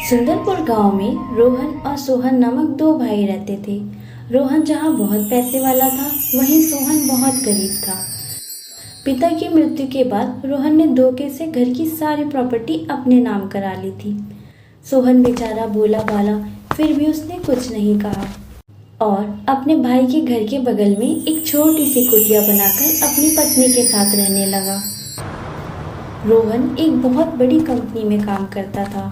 सुंदरपुर गांव में रोहन और सोहन नामक दो भाई रहते थे। रोहन जहां बहुत पैसे वाला था, वहीं सोहन बहुत गरीब था। पिता की मृत्यु के बाद रोहन ने धोखे से घर की सारी प्रॉपर्टी अपने नाम करा ली थी। सोहन बेचारा भोला भाला, फिर भी उसने कुछ नहीं कहा और अपने भाई के घर के बगल में एक छोटी सी कुटिया बनाकर अपनी पत्नी के साथ रहने लगा। रोहन एक बहुत बड़ी कंपनी में काम करता था।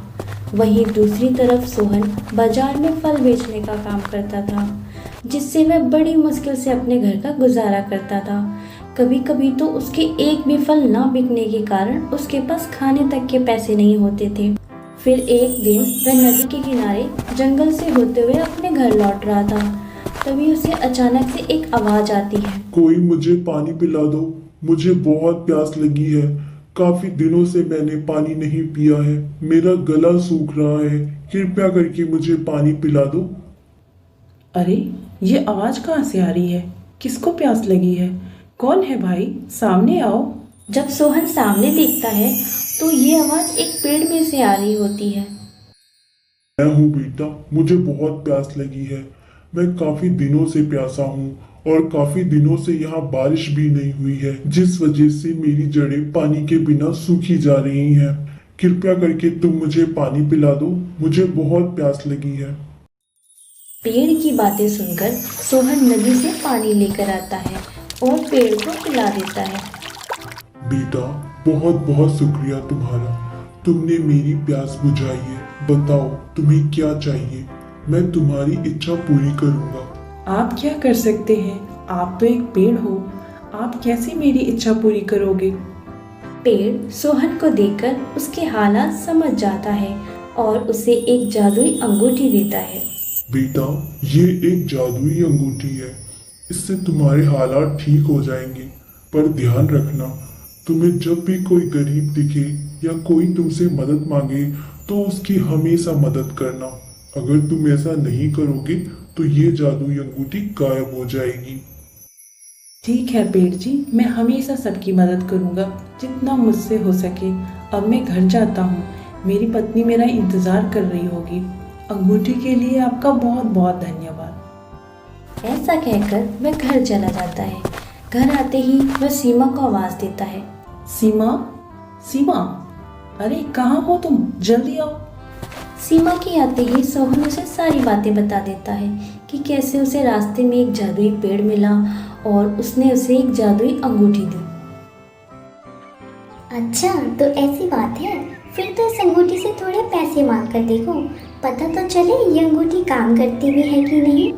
वहीं दूसरी तरफ सोहन बाजार में फल बेचने का काम करता था, जिससे वह बड़ी मुश्किल से अपने घर का गुजारा करता था। कभी कभी तो उसके एक भी फल ना बिकने के कारण उसके पास खाने तक के पैसे नहीं होते थे। फिर एक दिन वह नदी के किनारे जंगल से होते हुए अपने घर लौट रहा था। तभी उसे अचानक से एक आवाज आती है, कोई मुझे पानी पिला दो, मुझे बहुत प्यास लगी है। काफी दिनों से मैंने पानी नहीं पिया है, मेरा गला सूख रहा है, कृपया करके मुझे पानी पिला दो। अरे, ये आवाज कहाँ से आ रही है? किसको प्यास लगी है? कौन है भाई? सामने आओ। जब सोहन सामने देखता है तो ये आवाज एक पेड़ में से आ रही होती है। मैं हूँ बेटा, मुझे बहुत प्यास लगी है। मैं काफी दिनों से प्यासा हूँ और काफी दिनों से यहाँ बारिश भी नहीं हुई है, जिस वजह से मेरी जड़ें पानी के बिना सूखी जा रही हैं। कृपया करके तुम मुझे पानी पिला दो, मुझे बहुत प्यास लगी है। पेड़ की बातें सुनकर सोहन नदी से पानी लेकर आता है और पेड़ को पिला देता है। बेटा, बहुत बहुत शुक्रिया तुम्हारा, तुमने मेरी प्यास बुझाई है। बताओ तुम्हें क्या चाहिए, मैं तुम्हारी इच्छा पूरी करूंगा। आप क्या कर सकते हैं? आप तो एक पेड़ हो, आप कैसे मेरी इच्छा पूरी करोगे? पेड़ सोहन को देखकर उसके हालात समझ जाता है और उसे एक जादुई अंगूठी देता है। बेटा, ये एक जादुई अंगूठी है, इससे तुम्हारे हालात ठीक हो जाएंगे। पर ध्यान रखना, तुम्हें जब भी कोई गरीब दिखे या कोई तुमसे मदद मांगे तो उसकी हमेशा मदद करना। अगर तुम ऐसा नहीं करोगे तो ये जादुई अंगूठी गायब हो जाएगी। ठीक है पेड़ जी, मैं हमेशा सबकी मदद करूंगा जितना मुझसे हो सके। अब मैं घर जाता हूँ, मेरी पत्नी मेरा इंतजार कर रही होगी। अंगूठी के लिए आपका बहुत बहुत धन्यवाद। ऐसा कहकर वह घर चला जाता है। घर आते ही वह सीमा को आवाज देता है। सीमा, सीमा, अरे कहाँ हो तुम? जल्दी आओ। सीमा के आते ही सोहन उसे सारी बातें बता देता है कि कैसे उसे रास्ते में एक जादुई पेड़ मिला और उसने उसे एक जादुई अंगूठी दी। अच्छा, तो ऐसी बात है। फिर तो इस अंगूठी से थोड़े पैसे मांग कर देखो, पता तो चले ये अंगूठी काम करती भी है कि नहीं।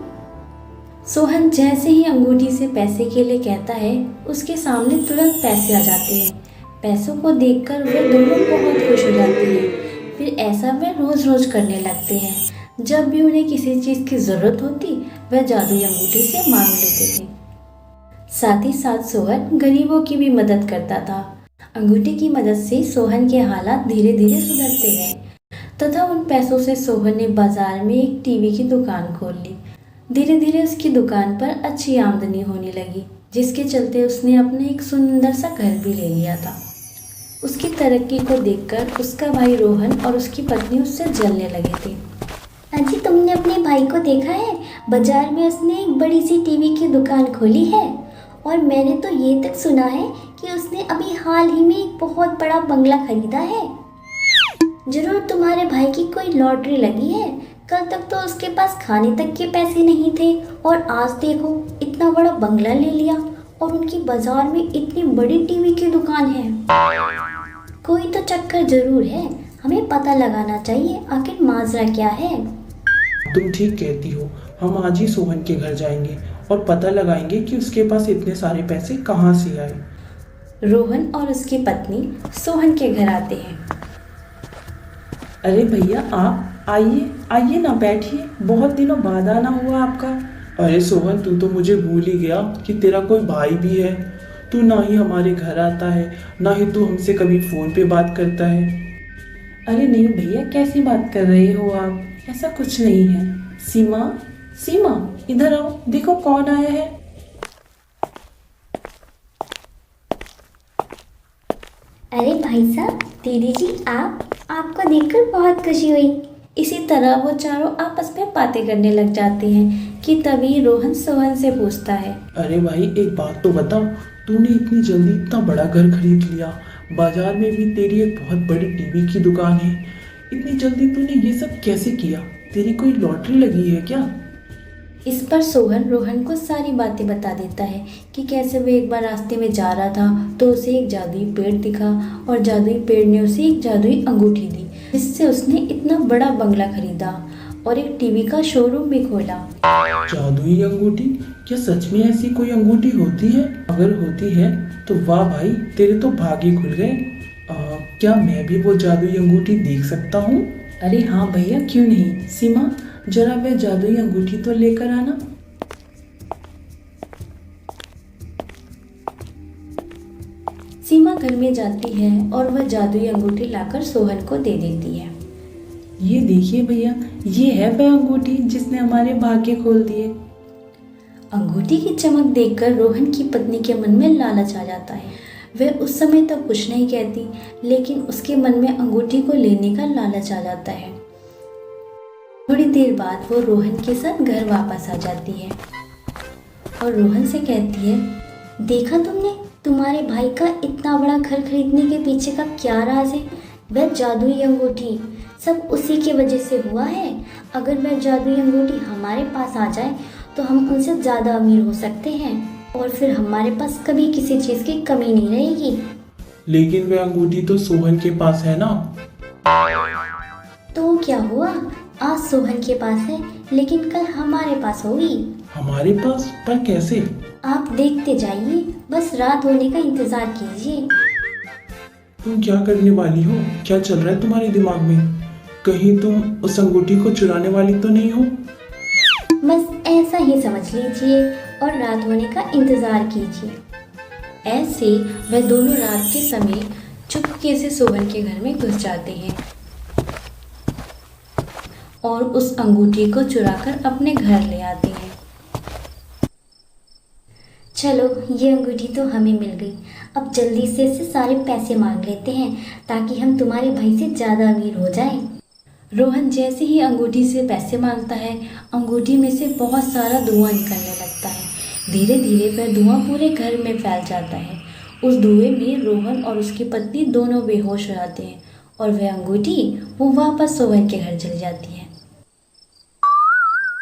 सोहन जैसे ही अंगूठी से पैसे के लिए कहता है, उसके सामने तुरंत पैसे आ जाते हैं। पैसों को देखकर वे दोनों बहुत खुश हो जाते हैं। फिर ऐसा वे रोज रोज करने लगते हैं। जब भी उन्हें किसी चीज की जरूरत होती, वह जादुई अंगूठी से मांग लेते थे। साथ ही साथ सोहन गरीबों की भी मदद करता था। अंगूठी की मदद से सोहन के हालात धीरे धीरे सुधरते गए तथा उन पैसों से सोहन ने बाजार में एक टीवी की दुकान खोल ली। धीरे धीरे उसकी दुकान पर अच्छी आमदनी होने लगी, जिसके चलते उसने अपने एक सुंदर सा घर भी ले लिया था। उसकी तरक्की को देखकर उसका भाई रोहन और उसकी पत्नी उससे जलने लगे थे। अजी, तुमने अपने भाई को देखा है? बाजार में उसने एक बड़ी सी टीवी की दुकान खोली है और मैंने तो ये तक सुना है कि उसने अभी हाल ही में एक बहुत बड़ा बंगला खरीदा है। जरूर तुम्हारे भाई की कोई लॉटरी लगी है। कल तक तो उसके पास खाने तक के पैसे नहीं थे और आज देखो इतना बड़ा बंगला ले लिया और उनकी बाजार में इतनी बड़ी टीवी की दुकान है। कोई तो चक्कर जरूर है, हमें पता लगाना चाहिए आखिर माजरा क्या है। तुम ठीक कहती हो, हम आज ही सोहन के घर जाएंगे और पता लगाएंगे कि उसके पास इतने सारे पैसे कहाँ से आए। रोहन और उसकी पत्नी सोहन के घर आते हैं। अरे भैया, आप आइए आइए ना, बैठिए। बहुत दिनों बाद आना हुआ आपका। अरे सोहन, तू तो मुझे भूल ही गया कि तेरा कोई भाई भी है। तू ना ही हमारे घर आता है, ना ही तू हमसे कभी फोन पे बात करता है। अरे नहीं भैया, कैसी बात कर रहे हो आप? ऐसा कुछ नहीं है। सीमा, सीमा, इधर आओ, देखो कौन आया है। अरे भाई साहब, दीदी जी, आपको देखकर बहुत खुशी हुई। इसी तरह वो चारों आपस में बातें करने लग जाते हैं कि तभी रोहन सोहन से पूछता है। अरे भाई एक बात तो बताओ, तूने इतनी जल्दी इतना बड़ा घर खरीद लिया, बाजार में भी तेरी एक बहुत बड़ी टीवी की दुकान है, इतनी जल्दी तूने ये सब कैसे किया? तेरी कोई लॉटरी लगी है क्या? इस पर सोहन रोहन को सारी बातें बता देता है कि कैसे वो एक बार रास्ते में जा रहा था तो उसे एक जादुई पेड़ दिखा और जादुई पेड़ ने उसे एक जादुई अंगूठी दी, जिससे उसने इतना बड़ा बंगला खरीदा और एक टीवी का शोरूम भी खोला। जादुई अंगूठी? क्या सच में ऐसी कोई अंगूठी होती है? अगर होती है तो वाह भाई, तेरे तो भाग्य खुल गए। क्या मैं भी वो जादुई अंगूठी देख सकता हूँ? अरे हाँ भैया, क्यों नहीं। सीमा, जरा वह जादुई अंगूठी तो लेकर आना। सीमा घर में जाती है और वह जादुई अंगूठी लाकर सोहन को दे देती है। ये देखिए भैया, ये है वह अंगूठी जिसने हमारे भाग्य खोल दिए। अंगूठी की चमक देखकर रोहन की पत्नी के मन में लालच आ जाता है। वह उस समय तक कुछ नहीं कहती, लेकिन उसके मन में अंगूठी को लेने का लालच आ जाता है। थोड़ी देर बाद वो रोहन के साथ घर वापस आ जाती है और रोहन से कहती है, देखा तुमने, तुम्हारे भाई का इतना बड़ा घर खरीदने के पीछे का क्या राज है? वह जादुई अंगूठी, सब उसी की वजह से हुआ है। अगर वह जादुई अंगूठी हमारे पास आ जाए तो हम उनसे ज़्यादा अमीर हो सकते हैं और फिर हमारे पास कभी किसी चीज़ की कमी नहीं रहेगी। लेकिन वह अंगूठी तो सोहन के पास है ना। तो क्या हुआ, आज सोहन के पास है लेकिन कल हमारे पास होगी। हमारे पास? पर कैसे? आप देखते जाइए, बस रात होने का इंतजार कीजिए। तुम क्या करने वाली हो? क्या चल रहा है तुम्हारे दिमाग में? कहीं तुम उस अंगूठी को चुराने वाली तो नहीं हो? बस ऐसा ही समझ लीजिए और रात होने का इंतजार कीजिए। ऐसे वह दोनों रात के समय चुपके से सोहन के घर में घुस जाते हैं और उस अंगूठी को चुराकर अपने घर ले आते हैं। चलो, ये अंगूठी तो हमें मिल गई। अब जल्दी से इससे सारे पैसे मांग लेते हैं ताकि हम तुम्हारे भाई से ज़्यादा अमीर हो जाएं। रोहन जैसे ही अंगूठी से पैसे मांगता है, अंगूठी में से बहुत सारा धुआं निकलने लगता है। धीरे धीरे वह धुआं पूरे घर में फैल जाता है। उस धुएं में रोहन और उसकी पत्नी दोनों बेहोश हो जाते हैं और वह अंगूठी वो वापस सोहन के घर चली जाती है।